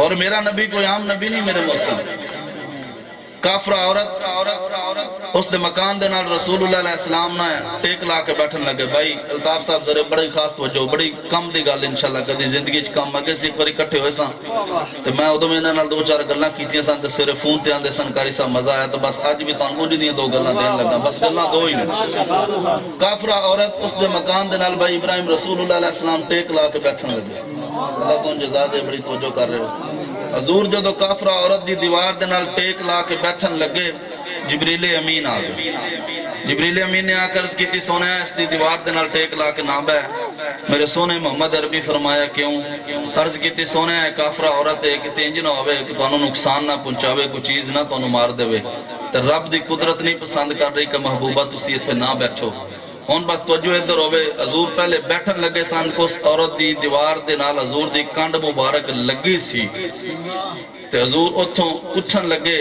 اور میرا نبی کوئی عام نبی نہیں میرے محسن کافرہ عورت اس دے مکان دے نال رسول اللہ علیہ السلام نے ٹیک لا کے بیٹھن لگے بھائی الطاف صاحب ذرے بڑی خاص توجہ بڑی کم دی گل انشاءاللہ کدی زندگی چ کم اگے سی کوئی اکٹھے ہوئے سن تے میں ادوں انہاں نال دو چار گلاں کیتیاں سن تے سویرے فون تے آندے سن قاری صاحب مزہ آیا تو بس اج بھی تانوں انہی دیاں دو گلاں دین لگا بس گلاں دو ہی نے کافرہ عورت اس دے مکان دے نال بھائی ابراہیم رسول اللہ علیہ السلام ٹیک لا کے بیٹھن لگے اللہ تو جزا دے بڑی توجہ کر رہے ہو حضور جدو کافرہ عورت دی دیوار دے نال ٹیک لا کے بیٹھن لگے جبریل امین آ گئے جبریل امین نے آ کر عرض کی تھی سونے اس دی دیوار دے نال ٹیک لا کے نہ بے میرے سونے محمد عربی فرمایا کیوں عرض کی تھی سونے کافرہ عورت ہے کہ تینج نہ ہوئے کہ تانوں نقصان نہ پہنچاوے کوئی چیز نہ تانوں مار دے تے رب دی قدرت نہیں پسند کر رہی کہ محبوبہ تسی ایتھے نہ بیٹھو ہون بس توجہ ادھر ہوئے حضور پہلے بیٹھن لگے سن کو اس عورت دی دیوار دے نال حضور دی کنڈ مبارک لگی سی تے حضور اتھوں اٹھن لگے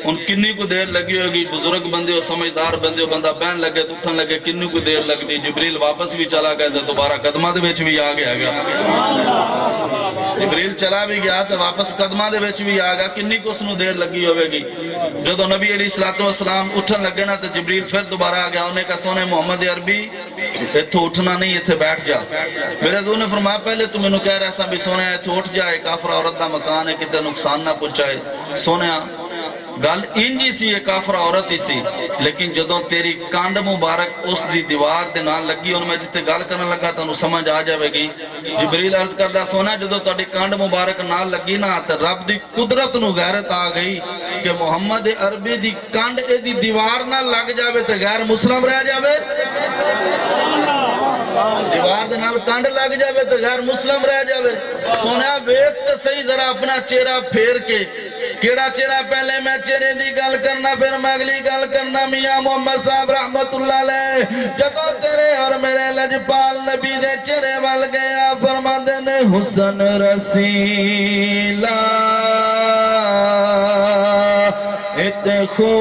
ان کنی کو دیر لگی ہوگی بزرگ بندے ہو سمجھدار بندے ہو بندہ بین لگے تو اٹھن لگے کنی کو دیر لگ دی جبریل واپس بھی چلا گیا تے دوبارہ قدمہ دے بیچ بھی آ گیا جبریل چلا بھی گیا تے واپس قدمہ دے بیچ بھی آ گیا کنی کو اس نو دیر لگی ہوئے گی جدو نبی علیہ السلام اٹھن لگے نا تے جبریل پھر دوبارہ آ گیا انہیں کہا سونے محمد عربی اتھو اٹھنا نہیں اتھے بیٹھ جا میرے حضور نے فرمایا پہلے تو میں نو کہہ رہا سا بھی سونے اتھو اٹھ جائے کافرہ عورت دا مکان ہے کتے نقصان نہ پہنچائے سونے گل انجی سی یہ کافرہ عورت ہی سی لیکن جدوں تیری کانڈ مبارک اس دی دیوار دے نال لگی ان میں جتے گل کرنے لگا تو انہوں سمجھ آ جائے گی جبریل عرض کردہ سونا جدوں تاری کانڈ مبارک نال لگی نا تو رب دی قدرت نو غیرت آ گئی کہ محمد عربی دی کانڈ اے دی دیوار نال لگ جاوے تو غیر مسلم رہ جاوے دیوار دے نال کانڈ لگ جاوے تو غیر مسلم رہ جاوے سونا ویک تو صحیح ذرا اپنا چہرہ پھیر کے کیڑا چہرہ پہلے میں چہرے دی گل کرنا پھر میں اگلی گل کرنا میاں محمد صاحب رحمت اللہ علیہ جدو تیرے اور میرے لجپال نبی دے چہرے وال گیا فرماندے نے حسن رسیلا ات خو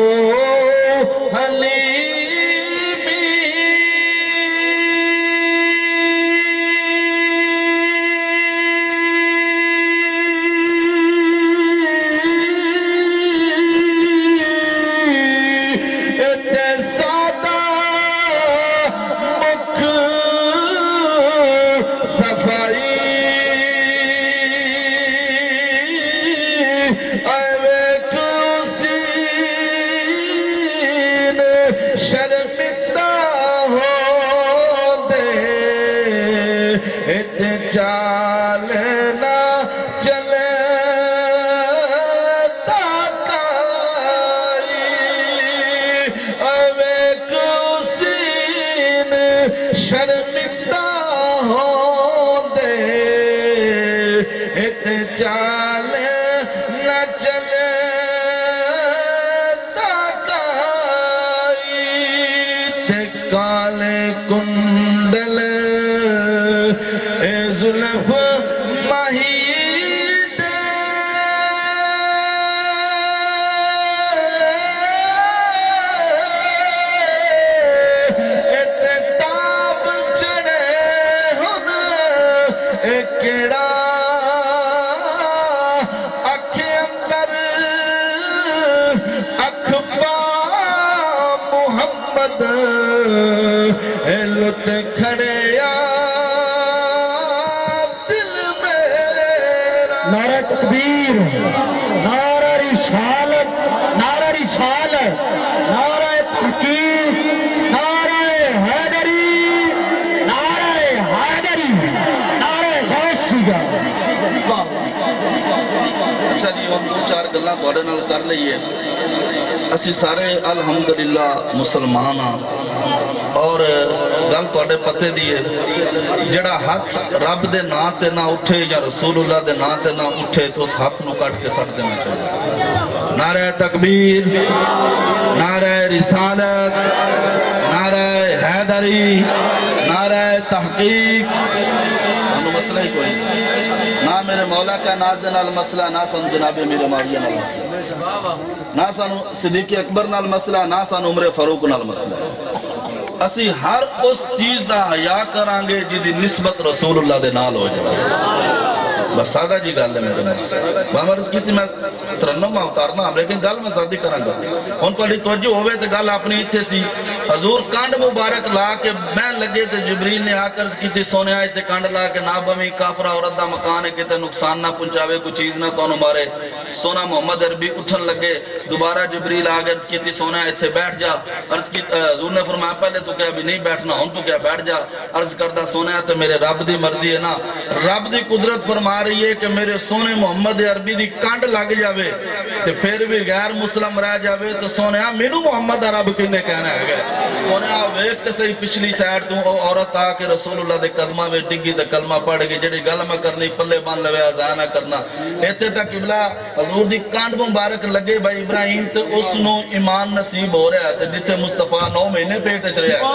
شرمندہ ہو دے ات چال نہ چلے تاکائی تے کالے کنڈل اے زلف ماہی لٹ کھڑیا دل میرا نعرہ تکبیر نعرہ رسالت نعرہ رسالت نعرہ تحقیق نعرہ حیدری نعرہ حیدری نعرہ غوث سیدہ اچھا جی ہم دو چار گلاں تھوڑے نال کر لئیے اسی سارے الحمدللہ مسلمان ہاں اور گل تواڈے پتے دیئے جڑا ہاتھ رب دے نا تے نہ اٹھے یا رسول اللہ دے نا تے نہ اٹھے تو اس ہاتھ نو کٹ کے سٹ دینا چاہیے نعرہ تکبیر نعرہ رسالت نعرہ حیدری نعرہ تحقیق سانو مسئلہ ہی کوئی نہ میرے مولا کا ناز دے نال مسئلہ نہ سانو جناب میرے معاویہ نال مسئلہ نہ سانو صدیق اکبر نال مسئلہ نہ سانو عمر فاروق نال مسئلہ اسی ہر اس چیز دا حیا کرانگے جی دی نسبت رسول اللہ دے نال ہو جائے بس سادہ جی گل ہے میرے مسئلہ بابا عرض کی تھی میں ترنم میں اتارنا ہم لیکن گل میں سادی کرنا گا ان کو علی توجہ ہوئے تو گل اپنی اتھے سی حضور کانڈ مبارک لا کے میں لگے تھے جبریل نے آ کر کی تھی سونے آئے تھے کانڈ لا کے نہ بمی کافرہ عورت دا مکان ہے کہ نقصان نہ پنچاوے کوئی چیز نہ تو ہمارے سونا محمد عربی اٹھن لگے دوبارہ جبریل آ کر کی تھی سونے آئے تھے بیٹھ جا عرض کی حضور نے فرمایا پہلے تو کیا بھی نہیں بیٹھنا ہوں تو کیا بیٹھ جا عرض کردہ سونے آئے تو میرے رب دی مرضی ہے نا رب دی قدرت فرما رہی ہے کہ میرے سونے محمد عربی دی کانڈ لگ جاوے تو پھر بھی غیر مسلم رہ جاوے تو سونے آئے مینو محمد عرب کنے کہنا ہے گئے سونے آئے ویک کے صحیح پچھلی سائٹ تو عورت آ کے رسول اللہ دے قدمہ میں ڈگی تے کلمہ پڑھ گئی جڑی گل میں کرنی پلے بان لوے آزایا نہ کرنا ایتے تک قبلہ حضور دی کانڈ مبارک لگے بھائی ابراہیم تو اس نو ایمان نصیب ہو رہا ہے جتھے مصطفیٰ 9 مہینے پیٹ چ رہا ہے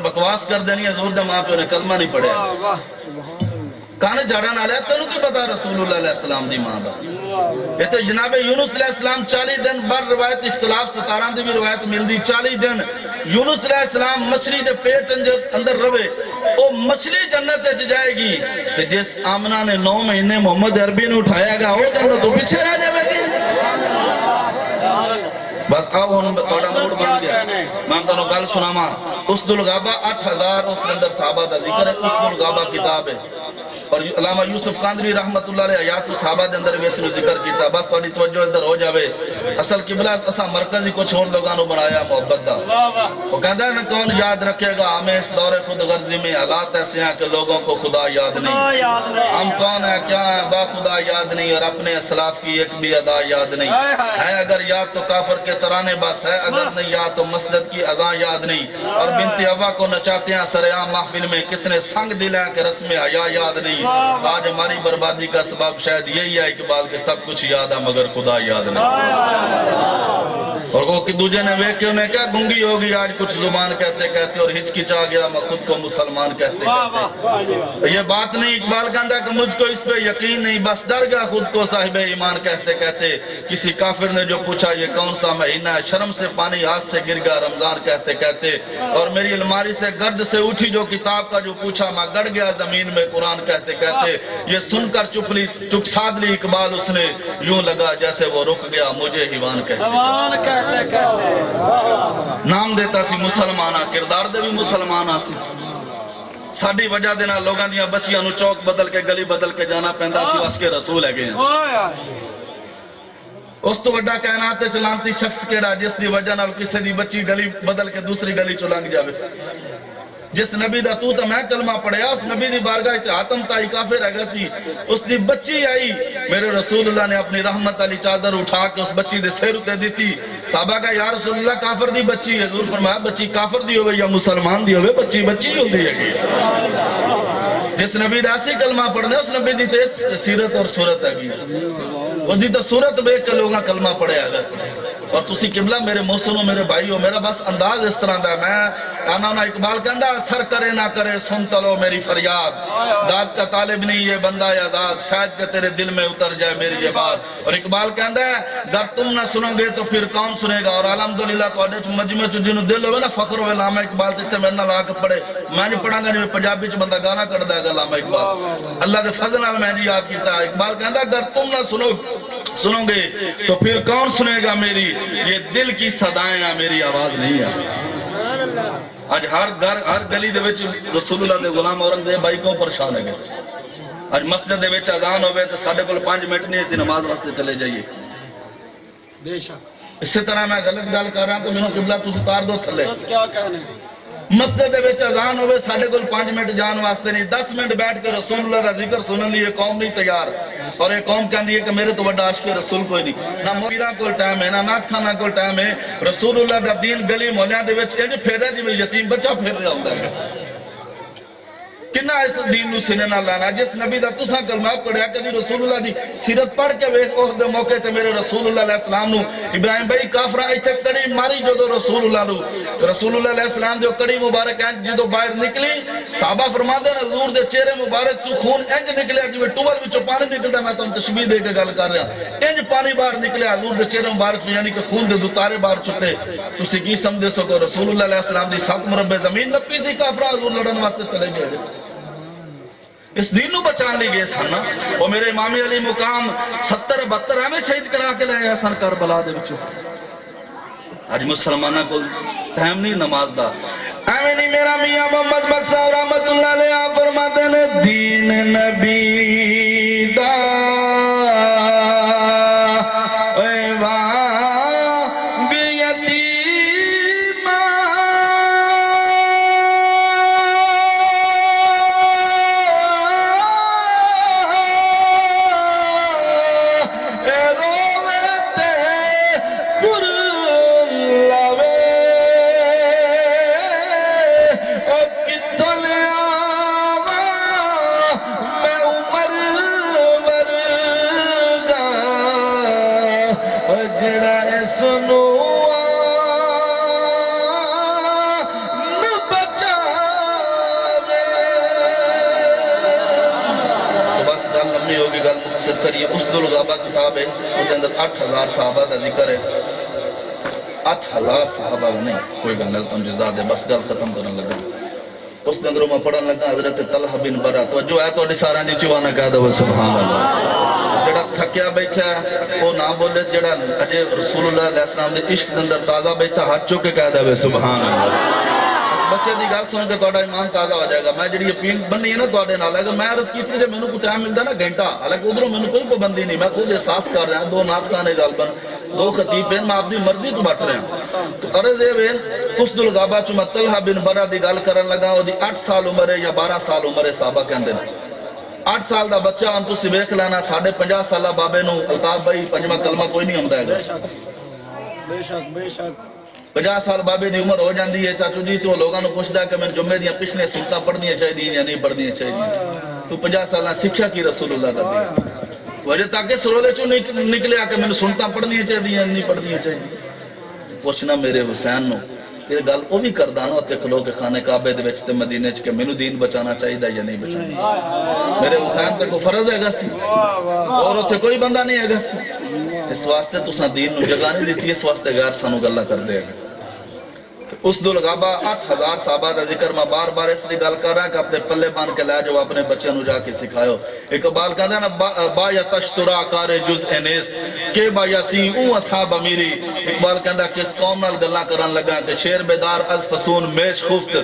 بکواس کر دینی حضور دے ماں پہ نے کلمہ نہیں پڑھا کانے جھاڑا نہ لیا تنو کی پتا رسول اللہ علیہ السلام دی ماں دا یہ تو جناب یونس علیہ السلام 40 دن بر روایت اختلاف 17 دی بھی روایت مل دی 40 دن یونس علیہ السلام مچھلی دے پیٹ اندر روے وہ مچھلی جنت چ جائے گی کہ جس آمنہ نے 9 مہینے محمد عربی نے اٹھایا گا وہ جنت تو پیچھے رہ جائے گی بس آؤ ان توڑا موڑ بن گیا میں تو گل سناما اسد الغابہ 8000 اس کے اندر صحابہ دا ذکر ہے اسد الغابہ کتاب ہے اور علامہ یوسف قاندری رحمت اللہ علیہ آیات صحابہ دے اندر ویسے ذکر کیتا بس تھوڑی توجہ ادھر ہو جاوے اصل قبلہ اسا مرکزی کو چھوڑ لوگانو بنایا محبت دا وہ کہتا ہے نا کون یاد رکھے گا ہمیں اس دور خود غرضی میں حالات ایسے ہیں کہ لوگوں کو خدا یاد نہیں ہم کون ہیں کیا ہیں با خدا یاد نہیں اور اپنے اسلاف کی ایک بھی ادا یاد نہیں ہے اگر یاد تو کافر کے ترانے بس ہے اگر نہیں یاد تو مسجد کی اذان یاد نہیں اور بنت عوا کو نچاتے ہیں سریعام محفل میں کتنے سنگ دل ہیں کہ رسم حیا یاد نہیں آج ہماری بربادی کا سبب شاید یہی ہے اقبال کے سب کچھ یاد ہے مگر خدا یاد نہیں اور وہ کہ دوجہ نے ویک کے انہیں کیا گنگی ہوگی آج کچھ زبان کہتے کہتے اور ہچکچا گیا میں خود کو مسلمان کہتے کہتے یہ بات نہیں اقبال کہتا کہ مجھ کو اس پہ یقین نہیں بس ڈر گیا خود کو صاحب ایمان کہتے کہتے کسی کافر نے جو پوچھا یہ کون سا مہینہ ہے شرم سے پانی ہاتھ سے گر گیا رمضان کہتے کہتے اور میری الماری سے گرد سے اٹھی جو کتاب کا جو پوچھا میں گڑ گیا زمین میں قرآن کہتے کہتے یہ سن کر چپ ساد لی اقبال اس نے یوں لگا جیسے وہ رک گیا مجھے ہیوان کہتے نام دیتا سی مسلمانہ کردار دے بھی مسلمانہ سی ساڑھی وجہ دینا لوگاں دیا بچیاں نو چوک بدل کے گلی بدل کے جانا پہندہ سی وش کے رسول ہے گئے اس تو وڈا کائنات چلانتی شخص کیڑا جس دی وجہ نال کسی دی بچی گلی بدل کے دوسری گلی چلانگ جاوے جس نبی دا تو میں کلمہ پڑھیا اس نبی دی بارگاہ اتحاتم تائی کافر ہے گسی اس دی بچی آئی میرے رسول اللہ نے اپنی رحمت علی چادر اٹھا کے اس بچی دے سیر اتے دیتی صحابہ کا یا رسول اللہ کافر دی بچی ہے حضور فرمایا بچی کافر دی ہوئے یا مسلمان دی ہوئے بچی بچی ہوں دی ہے جس نبی دا اسی کلمہ پڑھنے اس نبی دی تیس سیرت اور صورت ہے گی اس دی تا صورت بے کے لوگاں کلمہ پڑھے ہے گسی اور تسی قبلہ میرے موسنوں میرے بھائیوں میرا بس انداز اس طرح دا میں آنا اقبال کہندہ سر کرے نہ کرے سن تلو میری فریاد داد کا طالب نہیں یہ بندہ یا ذات شاید کہ تیرے دل میں اتر جائے میری یہ بات اور اقبال کہندہ ہے اگر تم نہ سنو گے تو پھر کون سنے گا اور الحمدللہ تو اڈے مجمع چو جنہوں دل ہوئے نا فخر ہوئے لامہ اقبال تیتے میں نہ لا کے پڑھے میں نہیں پڑھا گا نہیں پنجابی چو بندہ گانا کر دے گا لامہ اقبال اللہ دے فضل نال میں نہیں یاد کیتا اقبال کہندہ اگر تم نہ سنو گے تو پھر کون سنے گا میری یہ دل کی صدائیں ہیں میری آواز نہیں ہے آج ہر گلی دے وچ رسول اللہ دے غلام اورنگزیب بھائی کو پریشان ہے گئے آج مسجد دے وچ اذان ہوئے تو ساڑھے کل 5 منٹ نہیں اسی نماز واسطے چلے جائیے اسی طرح میں غلط گال کر رہا ہوں تو میں نے قبلہ تو ستار دو تھلے مسجد دے وچ اذان ہوئے ساڑھے کل 5 منٹ جان واسطے نہیں 10 منٹ بیٹھ کے رسول اللہ کا ذکر سنن لیے قوم نہیں تیار اور ایک قوم کہن دیئے کہ میرے تو بڑا عاشق رسول کوئی نہیں نہ مویرہ کول ٹائم ہے نہ نات خانہ کول ٹائم ہے رسول اللہ کا دین گلی مولیاں دے وچ انج پھیرے جی میں یتیم بچہ پھیر رہا ہوتا ہے کنا اس دین نو سینے نہ لانا جس نبی دا تساں کلمہ پڑھیا کدی رسول اللہ دی سیرت پڑھ کے ویکھ اس دے موقع تے میرے رسول اللہ علیہ السلام نو ابراہیم بھائی کافرہ ایتھے کڑی ماری جو رسول اللہ نو رسول اللہ علیہ السلام جو کڑی مبارک ہیں جدو باہر نکلی صحابہ فرماتے ہیں حضور دے چہرے مبارک تو خون انج نکلیا جو ٹوبل وچوں پانی نکلدا میں تم تشبیہ دے کے گل کر رہا انج پانی باہر نکلیا حضور دے چہرے مبارک تو یعنی کہ خون دے دوتارے باہر چھٹے تسی کی سمجھے سو کہ رسول اللہ علیہ السلام دی سات مربع زمین نپی سی کافرہ حضور لڑن واسطے چلے گئے اس دین نو بچان لی گئے سن وہ میرے امامی علی مقام 70-72 ہمیں شہید کرا کے لائے سن کربلا دے وچوں آج مسلمانہ کو ٹائم نہیں نماز دا ایویں نہیں میرا میاں محمد بخشا رحمت اللہ علیہ فرماتے ہیں دین نبی دا کریے اس دلغابہ کتاب ہے اس اندر 8000 صحابہ دا ذکر ہے 8000 صحابہ نہیں کوئی گل نہیں تم جزا دے بس گل ختم کرنے لگا اس اندر میں پڑھن لگا حضرت طلحہ بن برا توجہ ہے تو سارا دی چوانا کہہ دو سبحان اللہ جڑا تھکیا بیٹھا ہے وہ نہ بولے جڑا اجے رسول اللہ علیہ السلام دے عشق دے اندر تازہ بیٹھا ہاتھ چوک کے کہہ دے سبحان اللہ بچے دی گل سن کے تہاڈا ایمان تازہ ہو جائے گا میں جڑی یقین بننی ہے نا تہاڈے نال اگر میں عرض کیتی جے مینوں کو ٹائم ملدا نا گھنٹہ حالانکہ ادھروں مینوں کوئی پابندی نہیں میں خود احساس کر رہا ہوں 2 نعت خانے غالباً 2 خطیب ہیں میں اپنی مرضی تو بٹ رہا ہوں تو عرض یہ وین اس دلغابہ چ میں طلحہ بن برا دی گل کرن لگا او دی 8 سال عمر ہے یا 12 سال عمر ہے صحابہ کہندے نے 8 سال دا بچہ ہم تسی ویکھ لینا 50 سالہ بابے نو الطاف بھائی پنجواں کلمہ کوئی نہیں ہوندا ہے بے شک 50 سال بابے دی عمر ہو جاندی ہے چاچو جی تو لوگاں نو پوچھدا کہ میں جمعے دیاں پچھلے سنتاں پڑھنیاں چاہیے یا نہیں پڑھنیاں چاہیے تو 50 سالاں سکھیا کی رسول اللہ دا دی وجہ تاکہ سرولے چوں نکلیا کہ میں سنتاں پڑھنیاں چاہیے یا نہیں پڑھنیاں چاہیے پوچھنا میرے حسین نو یہ گل وہ بھی کردا نا تے کھلو کے خانے کعبے دے وچ تے مدینے چ کہ مینوں دین بچانا چاہیے یا نہیں بچانا میرے حسین تے کو فرض ہے گا سی اور اوتھے کوئی بندہ نہیں ہے گا سی اس واسطے تساں دین نو جگہ نہیں دتی اس واسطے غیر سانو گلاں کر دے گا اس دلغابہ 8000 صحابہ دا ذکر میں بار بار اس لیے گل کر رہا کہ اپنے پلے بان کے لے جو اپنے بچے نو جا کے سکھائیو اقبال کہتا ہے نا با یا تشترا کار جز انیس کہ با یا سی اون اصحاب امیری اقبال کہتا ہے کہ اس قوم نال گلاں کرن لگا کہ شیر بیدار از فسون میش خفت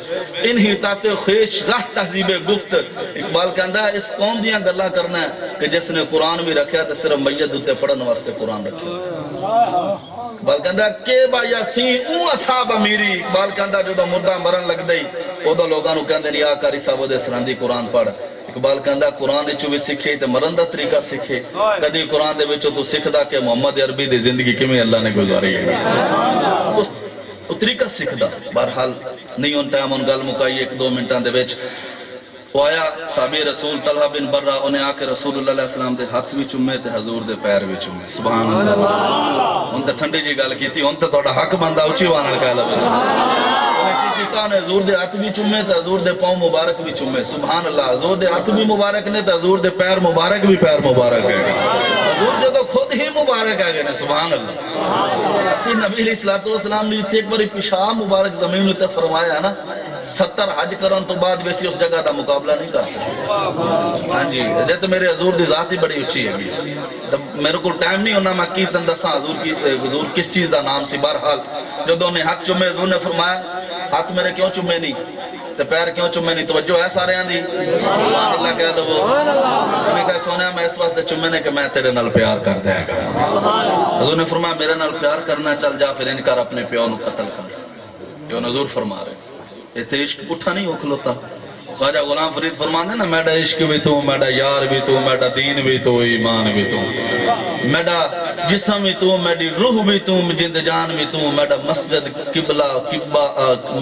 انہی تات خیش راہ تہذیب گفت اقبال کہتا ہے اس قوم دیاں گلاں کرنا ہے کہ جس نے قرآن بھی رکھیا تو صرف میت دوتے پڑھن واسطے قرآن رکھیا اقبال کہندا کہ با یاسی او اصحاب امیری اقبال کہندا جو دا مردہ مرن لگ دئی او دا لوگاں نو کہندے یا کاری صاحب دے سراندی قرآن پڑھ اقبال کہندا قرآن وچوں بھی سکھے تے مرن دا طریقہ سکھے کدی قرآن دے وچوں تو سکھدا کہ محمد عربی دی زندگی کیویں اللہ نے گزاری ہے اس طریقہ سکھدا بہرحال نہیں ہن ٹائم ہن گل مکائی 1-2 منٹاں دے وچ وہ آیا صحابی رسول طلحہ بن برہ انہیں آ کے رسول اللہ علیہ السلام دے ہاتھ بھی چومے تے حضور دے پیر بھی چومے سبحان اللہ ان تے ٹھنڈی جی گل کیتی ان تے تہاڈا حق بندا اونچی آواز نال کہہ لو نے حضور دے ہاتھ بھی چومے تے حضور دے پاؤں مبارک بھی چومے سبحان اللہ حضور دے ہاتھ بھی مبارک نے تے حضور دے پیر مبارک بھی پیر مبارک ہے حضور جو تو خود ہی مبارک ہے گئے سبحان اللہ اسی نبی علیہ السلام نے ایک بار پیشاب مبارک زمین تے فرمایا نا 70 حج کرن تو بعد ویسی اس جگہ دا مقابلہ نہیں کر سکتے ہاں جی یہ تو میرے حضور دی ذات ہی بڑی اچھی ہے میرے کو ٹائم نہیں ہونا میں کی تندساں حضور کس چیز دا نام سی بہرحال جو دو نے ہاتھ چومے حضور نے فرمایا ہاتھ میرے کیوں چومے نہیں تے پیر کیوں چومے نہیں توجہ ہے سارے آن دی سبحان اللہ کہہ دو میں کہا سونا میں اس وقت چومے نے کہ میں تیرے نال پیار کر دے گا حضور نے فرمایا میرے نال پیار کرنا چل جا پھر انکار اپنے پیو نو قتل کر جو حضور فرما رہے یہ تے عشق پٹھا نہیں ہو کھلوتا خواجہ غلام فرید فرماندے نا میڈا عشق بھی تو میڈا یار بھی تو میڈا دین بھی تو ایمان بھی تو میڈا جسم بھی تو میڈی روح بھی تو جند جان بھی تو میڈا مسجد قبلہ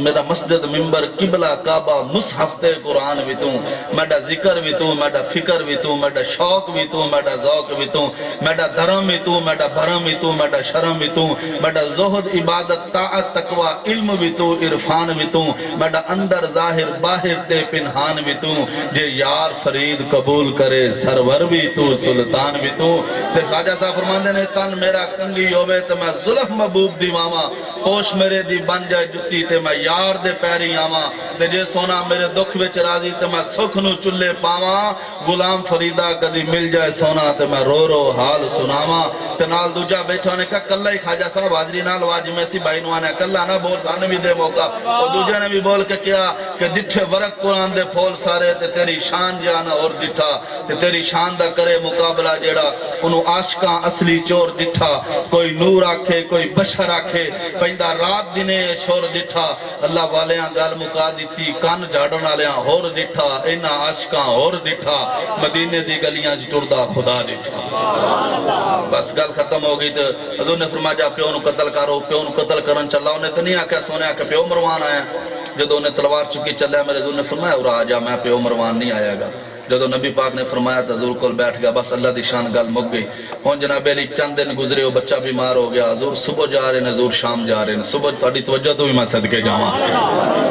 میڈا مسجد ممبر قبلہ کعبہ مصحف تے قرآن بھی تو میڈا ذکر بھی تو میڈا فکر بھی تو میڈا شوق بھی تو میڈا ذوق بھی تو میڈا دھرم بھی تو میڈا بھرم بھی تو میڈا شرم بھی تو میڈا زہد عبادت طاعت تقوی علم بھی تو عرفان بھی تو میڈا اندر ظاہر باہر تے پنہان بھی تو جے یار فرید قبول کرے سرور بھی تو سلطان بھی تو تے خواجہ صاحب فرماندے نے تن میرا کنگی ہوئے تے میں ظلم محبوب دی ماما پوش میرے دی بن جائے جتی تے میں یار دے پیری آما تے جے سونا میرے دکھ وچ راضی تے میں سکھ نو چلے پاواں غلام فریدہ کدی مل جائے سونا تے میں رو رو حال سناواں تے نال دوجا بیٹھا نے کہا کلہ ہی خواجہ صاحب حاضری نال واجی میں سی بھائی نوانے کلہ نہ بول سانے بھی دے موقع اور دوجہ نے بھی بول کے کیا کہ ڈٹھے ورق قرآن دے پھول سارے تے تیری شان جانا اور ڈٹھا تے تیری شان دا کرے مقابلہ جیڑا انہوں عاشقاں اصلی چور ڈٹھا کوئی نور آکھے کوئی بشر آکھے پہندہ رات دینے شور ڈٹھا اللہ والیاں گال مکا دیتی کان جھاڑن آلیاں ہور ڈٹھا اینا عاشقاں ہور ڈٹھا مدینے دی گلیاں جٹردہ خدا ڈٹھا بس گل ختم ہو گئی تو حضور نے فرمایا جا پیو نو قتل کرو پیو نو قتل کرن چلا انہیں تو نہیں آکھا سونے آکھا پیو مروان آیا جدو انہیں تلوار چکی چلے میرے حضور نے فرمایا اور آجا میں پیو مروان نہیں آیا گا جدو نبی پاک نے فرمایا تو حضور کول بیٹھ گیا بس اللہ دی شان گل مک گئی ہون جناب علی چند دن گزرے ہو بچہ بیمار ہو گیا حضور صبح جا رہے ہیں حضور شام جا رہے ہیں صبح تھوڑی توجہ تو ہی میں صدقے جاواں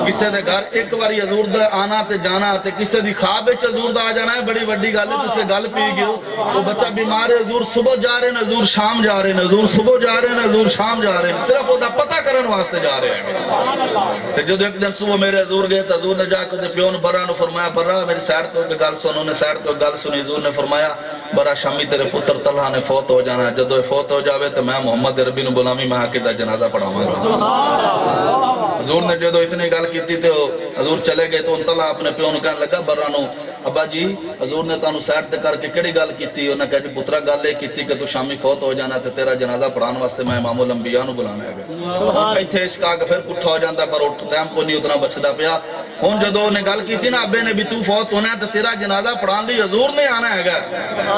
کسے دے گھر ایک باری حضور دا آنا تے جانا تے کسے دی خواب وچ حضور دا آ جانا ہے بڑی وڈی گل ہے جس تے گل پی گئے وہ بچہ بیمار ہے حضور صبح جا رہے ہیں حضور شام جا رہے ہیں حضور صبح جا رہے ہیں حضور شام جا رہے ہیں صرف وہ دا پتہ کرن واسطے جا رہے ہیں تے جدو ایک دن صبح میرے حضور گئے تے حضور نے جا کے پیون برا نو فرمایا برا میری سیر تو گل سنو نے سیر تو گل سنی حضور نے فرمایا برا شامی تیرے پتر طلحہ نے فوت ہو جانا ہے جدو فوت ہو جاوے تو میں محمد عربی نو غلامی میں آکے دا جنازہ پڑھاواں گا حضور نے جدو اتنی گل کیتی تے حضور چلے گئے تو ان طلحہ اپنے پیو نو کہنے لگا برا نو ابا جی حضور نے تانوں سیر تے کر کے کیڑی گل کیتی انہاں کہا جی پترا گل یہ کیتی کہ تو شامی فوت ہو جانا تے تیرا جنازہ پڑھان واسطے میں امام الانبیاء نو بلانا ہے ایتھے عشق آ کے پھر پٹھا ہو جاندا پر اٹھ ٹائم کو نہیں اتنا بچدا پیا ہن جدوں نے گل کیتی نا ابے نے بھی تو فوت ہونا ہے تے تیرا جنازہ پڑھان لئی حضور نے آنا ہے گا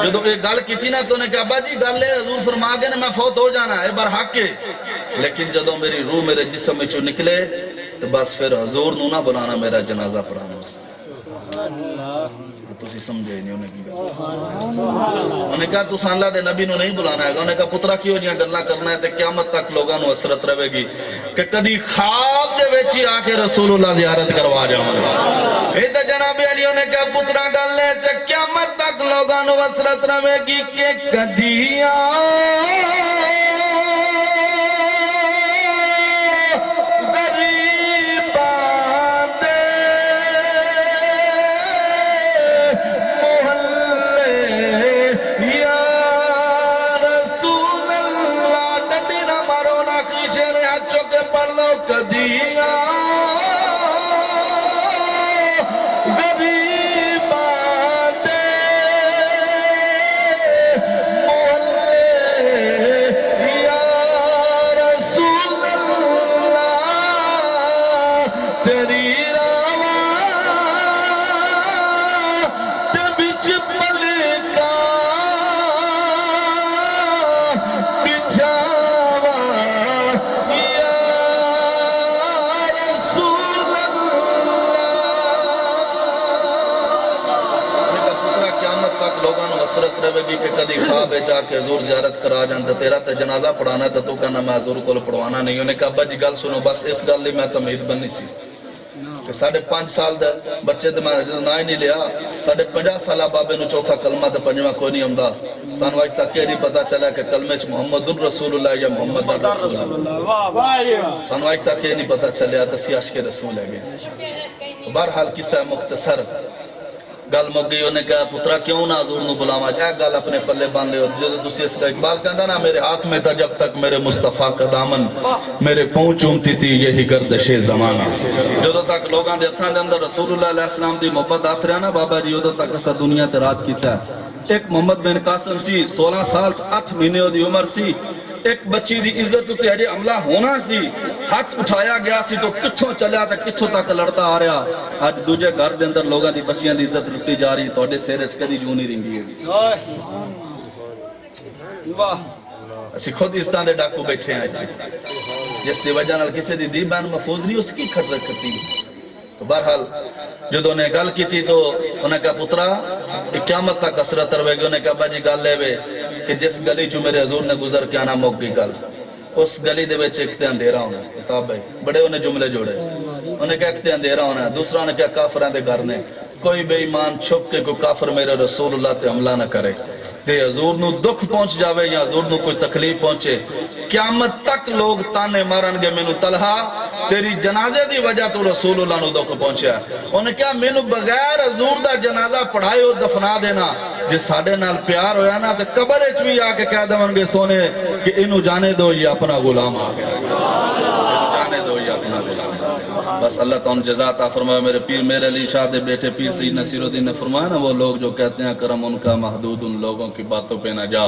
جدوں یہ گل کیتی نا تو نے کہا ابا جی گل ہے حضور فرما گئے نے میں فوت ہو جانا ہے برحق ہے لیکن جدوں میری روح میرے جسم وچوں نکلے تو بس پھر حضور نو نہ بلانا میرا جنازہ پڑھانا واسطے تسی سمجھے نہیں انہیں کی انہیں کہا تو اللہ دے نبی نو نہیں بلانا ہے انہیں کہا پترا کیوں جیاں گلنا کرنا ہے تے قیامت تک لوگاں نو حسرت رہے گی کہ کدی خواب دے وچی آ کے رسول اللہ زیارت کروا جاواں اے تے جناب علی نے کہا پترا گل ہے تے قیامت تک لوگاں نو حسرت رہے گی کہ کدی کہ کدی خواب جا کے حضور زیارت کرا جانتا تیرا تے جنازہ پڑھانا ہے تو کہنا میں حضور کو پڑھوانا نہیں انہیں کہا ابا جی گل سنو بس اس گل لی میں تمید بنی سی کہ 5.5 سال دے بچے دے میں جدو نہ ہی نہیں لیا 50 سالہ بابے نو چوتھا کلمہ تے پنجواں کوئی نہیں ہوندا سانو آج تک یہ نہیں پتا چلا کہ کلمے چ محمد الرسول اللہ یا محمد الرسول اللہ سانو آج تک یہ نہیں پتا چلیا تسی عاشق رسول ہے گئے بہرحال قصہ مختصر گل مک گئی انہیں کہا پترا کیوں نہ حضور نو بلاواں ایک گل اپنے پلے باندھ لے جدو تسی اس کا اقبال کہندا نا میرے ہاتھ میں تھا جب تک میرے مصطفیٰ کا دامن میرے پاؤں چومتی تھی یہی گردش زمانہ جدو تک لوگاں دے ہتھاں دے اندر رسول اللہ علیہ السلام دی محبت آت رہا نا بابا جی ادو تک اسا دنیا تے راج کیتا ہے ایک محمد بن قاسم سی 16 سال 8 مہینے دی عمر سی ایک بچی دی عزت تے ہجے عملہ ہونا سی ہاتھ اٹھایا گیا سی تو کتھوں چلیا تے کتھوں تک لڑتا آ رہا آج دوجے گھر دے اندر لوگاں دی بچیاں دی عزت لٹی جا رہی تواڈے سر وچ کدی جو نہیں رہندی ہے واہ اسی خود اس طرح دے ڈاکو بیٹھے ہیں جس دی وجہ نال کسے دی دی بہن محفوظ نہیں اس کی کھٹ رکھتی تو بہرحال جدو نے گل کی تھی تو انہیں کہا پترا قیامت تک حسرت رہے گی انہیں کہا با جی گل لے وے کہ جس گلی چو میرے حضور نے گزر کے آنا مک گئی گل اس گلی دے وچ ایک تے اندھیرا ہونا کتاب ہے بڑے انہیں جملے جوڑے انہیں کہا کہ اندھیرا ہونا ہے، دوسرا نے کہا کافران دے گھر نے، کوئی بے ایمان چھپ کے کوئی کافر میرے رسول اللہ تے حملہ نہ کرے تے حضور نو دکھ پہنچ جاوے یا حضور نو کوئی تکلیف پہنچے، قیامت تک لوگ تانے مارن گے مینو طلحہ تیری جنازے دی وجہ تو رسول اللہ نو دکھ پہنچیا۔ انہیں کہا مینو بغیر حضور دا جنازہ پڑھائے ہو دفنا دینا، جے ساڑے نال پیار ہویا نا تے قبر اچ بھی آ کے کہہ دون گے سونے کہ انہوں جانے دو یہ اپنا غلام آ گیا، جانے دو یہ اپنا غلام آ گیا۔ بس اللہ تعالیٰ جزا عطا فرمائے۔ میرے پیر میرے علی شاہ دے بیٹے پیر سید نصیر الدین نے فرمایا نا، وہ لوگ جو کہتے ہیں کرم ان کا محدود، ان لوگوں کی باتوں پہ نہ جا،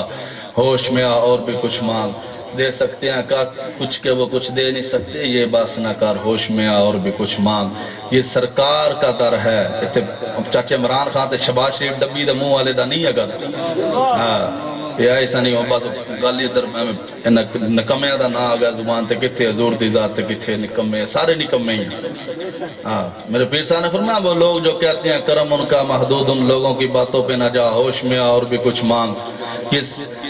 ہوش میں آ اور بھی کچھ مانگ، دے سکتے ہیں کا کچھ کہ وہ کچھ دے نہیں سکتے، یہ باس نہ کر، ہوش میں آ اور بھی کچھ مانگ، یہ سرکار کا در ہے۔ چاچے عمران خان تے شہباز شریف ڈبی دے منہ والے دا نہیں اگر یہ ایسا نہیں ہو، بس گالی در نکمیاں دا نہ آگیا زبان تے کتھے حضور دی ذات تے کتھے نکمے، سارے نکمے ہی ہیں۔ میرے پیر صاحب نے فرمایا وہ لوگ جو کہتے ہیں کرم ان کا محدود، ان لوگوں کی باتوں پہ نہ جا، ہوش میں آ اور بھی کچھ مانگ، یہ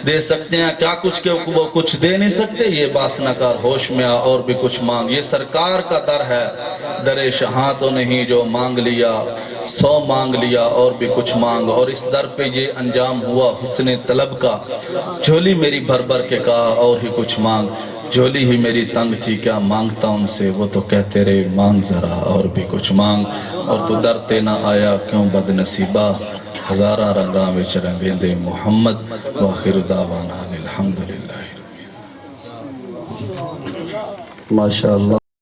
دے سکتے ہیں کیا کچھ کہ وہ کچھ دے نہیں سکتے، یہ باس نہ کر، ہوش میں آ اور بھی کچھ مانگ، یہ سرکار کا در ہے، در شہاں تو نہیں جو مانگ لیا 100 مانگ لیا اور بھی کچھ مانگ، اور اس در پہ یہ انجام ہوا حسن طلب کا، جھولی میری بھر بھر کے کہا اور ہی کچھ مانگ، جھولی ہی میری تنگ تھی کیا مانگتا ان سے، وہ تو کہتے رہے مانگ ذرا اور بھی کچھ مانگ، اور تو در تے نہ آیا کیوں بد نصیبہ، ہزارہ رنگاں وچ رنگیندے محمد، وآخر دعوانا الحمدللہ۔ ماشاءاللہ۔